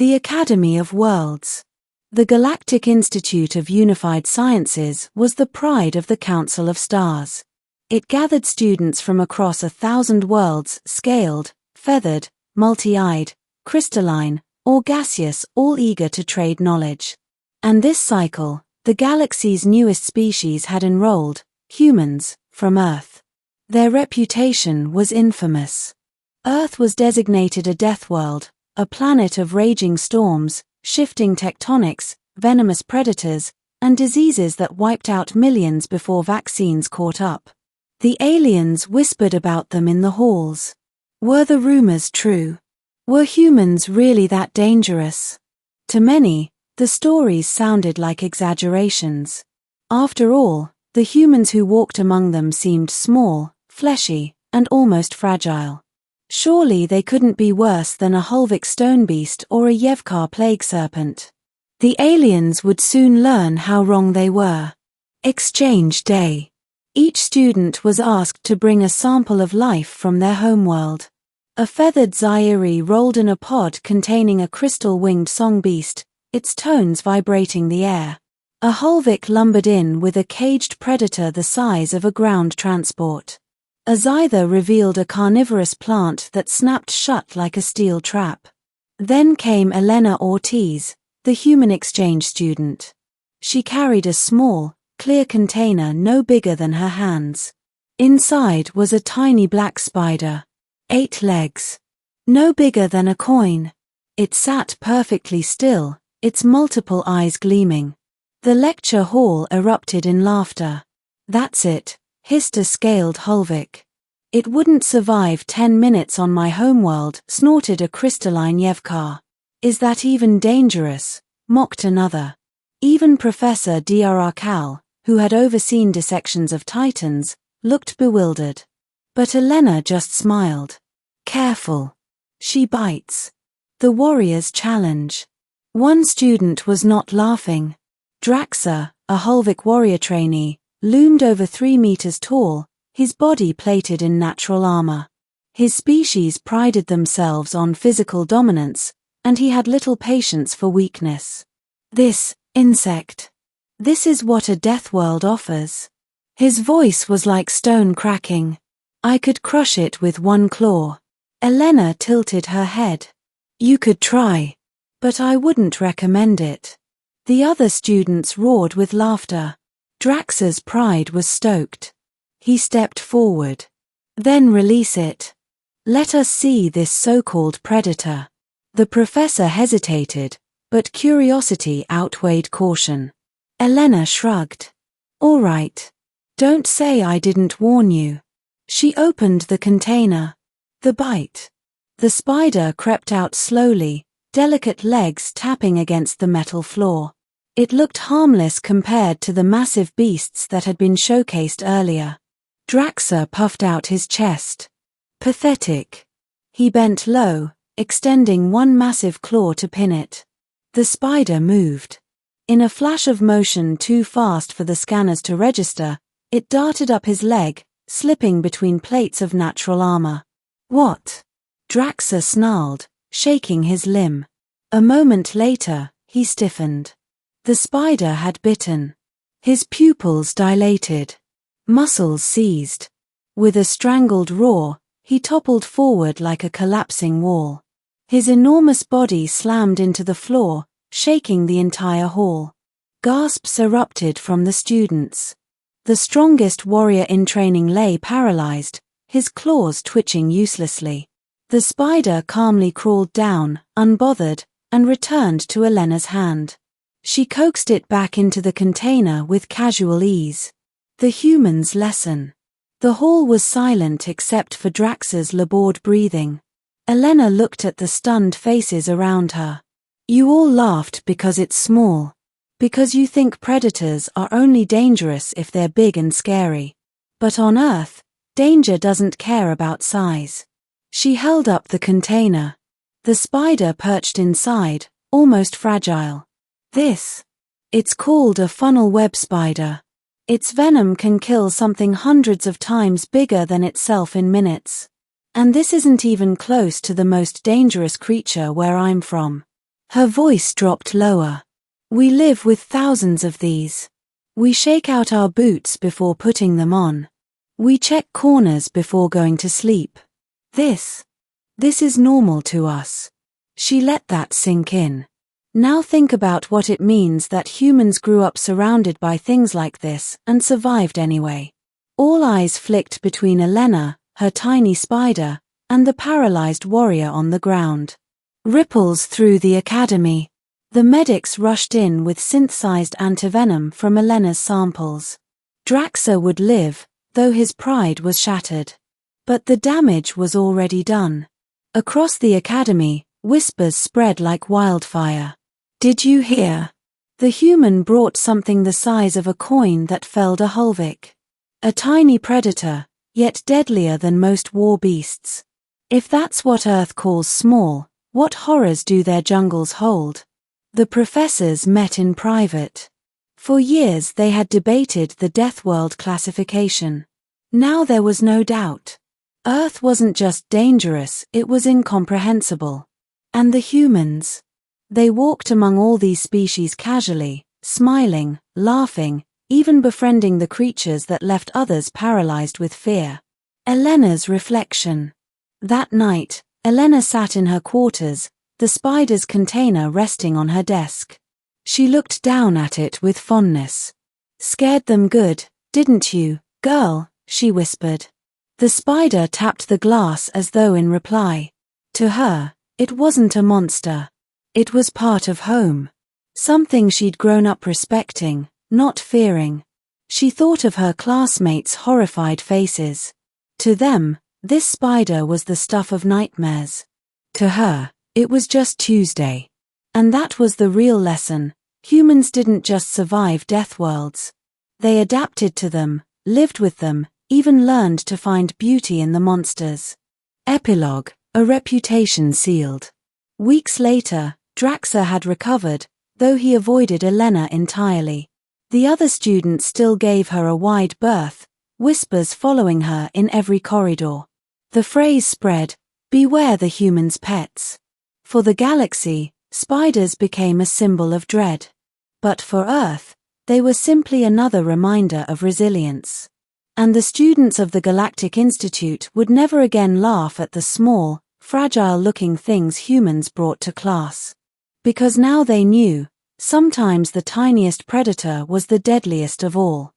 The Academy of Worlds. The Galactic Institute of Unified Sciences was the pride of the Council of Stars. It gathered students from across 1,000 worlds, scaled, feathered, multi-eyed, crystalline, or gaseous, all eager to trade knowledge. And this cycle, the galaxy's newest species had enrolled, humans, from Earth. Their reputation was infamous. Earth was designated a deathworld, a planet of raging storms, shifting tectonics, venomous predators, and diseases that wiped out millions before vaccines caught up. The aliens whispered about them in the halls. Were the rumors true? Were humans really that dangerous? To many, the stories sounded like exaggerations. After all, the humans who walked among them seemed small, fleshy, and almost fragile. Surely they couldn't be worse than a Hulvik stone beast or a Yevkar plague serpent. The aliens would soon learn how wrong they were. Exchange Day. Each student was asked to bring a sample of life from their homeworld. A feathered Zairi rolled in a pod containing a crystal-winged song beast, its tones vibrating the air. A Hulvik lumbered in with a caged predator the size of a ground transport. A Zyther revealed a carnivorous plant that snapped shut like a steel trap. Then came Elena Ortiz, the human exchange student. She carried a small, clear container no bigger than her hands. Inside was a tiny black spider. 8 legs. No bigger than a coin. It sat perfectly still, its multiple eyes gleaming. The lecture hall erupted in laughter. That's it, hissed a scaled Hulvik. It wouldn't survive 10 minutes on my homeworld, snorted a crystalline Yevkar. Is that even dangerous? Mocked another. Even Professor Drakal, who had overseen dissections of titans, looked bewildered. But Elena just smiled. Careful. She bites. The warriors challenge. One student was not laughing. Draxa, a Hulvik warrior trainee, loomed over 3 meters tall, his body plated in natural armor. His species prided themselves on physical dominance, and he had little patience for weakness. This, insect. This is what a deathworld offers. His voice was like stone cracking. I could crush it with 1 claw. Elena tilted her head. You could try. But I wouldn't recommend it. The other students roared with laughter. Draxa's pride was stoked. He stepped forward. Then release it. Let us see this so-called predator. The professor hesitated, but curiosity outweighed caution. Elena shrugged. All right. Don't say I didn't warn you. She opened the container. The bite. The spider crept out slowly, delicate legs tapping against the metal floor. It looked harmless compared to the massive beasts that had been showcased earlier. Draxa puffed out his chest. Pathetic. He bent low, extending 1 massive claw to pin it. The spider moved. In a flash of motion too fast for the scanners to register, it darted up his leg, slipping between plates of natural armor. What? Draxa snarled, shaking his limb. A moment later, he stiffened. The spider had bitten. His pupils dilated. Muscles seized. With a strangled roar, he toppled forward like a collapsing wall. His enormous body slammed into the floor, shaking the entire hall. Gasps erupted from the students. The strongest warrior in training lay paralyzed, his claws twitching uselessly. The spider calmly crawled down, unbothered, and returned to Elena's hand. She coaxed it back into the container with casual ease. The humans' lesson. The hall was silent except for Draxa's labored breathing. Elena looked at the stunned faces around her. You all laughed because it's small. Because you think predators are only dangerous if they're big and scary. But on Earth, danger doesn't care about size. She held up the container. The spider perched inside, almost fragile. It's called a funnel web spider. Its venom can kill something hundreds of times bigger than itself in minutes. And this isn't even close to the most dangerous creature where I'm from. Her voice dropped lower. We live with thousands of these. We shake out our boots before putting them on. We check corners before going to sleep. This is normal to us. She let that sink in. Now think about what it means that humans grew up surrounded by things like this and survived anyway. All eyes flicked between Elena, her tiny spider, and the paralyzed warrior on the ground. Ripples through the academy. The medics rushed in with synthesized antivenom from Elena's samples. Draxa would live, though his pride was shattered. But the damage was already done. Across the academy, whispers spread like wildfire. Did you hear? The human brought something the size of a coin that felled a Hulvik. A tiny predator, yet deadlier than most war beasts. If that's what Earth calls small, what horrors do their jungles hold? The professors met in private. For years they had debated the deathworld classification. Now there was no doubt. Earth wasn't just dangerous, it was incomprehensible. And the humans? They walked among all these species casually, smiling, laughing, even befriending the creatures that left others paralyzed with fear. Elena's reflection. That night, Elena sat in her quarters, the spider's container resting on her desk. She looked down at it with fondness. Scared them good, didn't you, girl? She whispered. The spider tapped the glass as though in reply. To her, it wasn't a monster. It was part of home. Something she'd grown up respecting, not fearing. She thought of her classmates' horrified faces. To them, this spider was the stuff of nightmares. To her, it was just Tuesday. And that was the real lesson. Humans didn't just survive death worlds. They adapted to them, lived with them, even learned to find beauty in the monsters. Epilogue, a reputation sealed. Weeks later, Draxa had recovered, though he avoided Elena entirely. The other students still gave her a wide berth, whispers following her in every corridor. The phrase spread, "Beware the humans' pets." For the galaxy, spiders became a symbol of dread. But for Earth, they were simply another reminder of resilience. And the students of the Galactic Institute would never again laugh at the small, fragile-looking things humans brought to class. Because now they knew, sometimes the tiniest predator was the deadliest of all.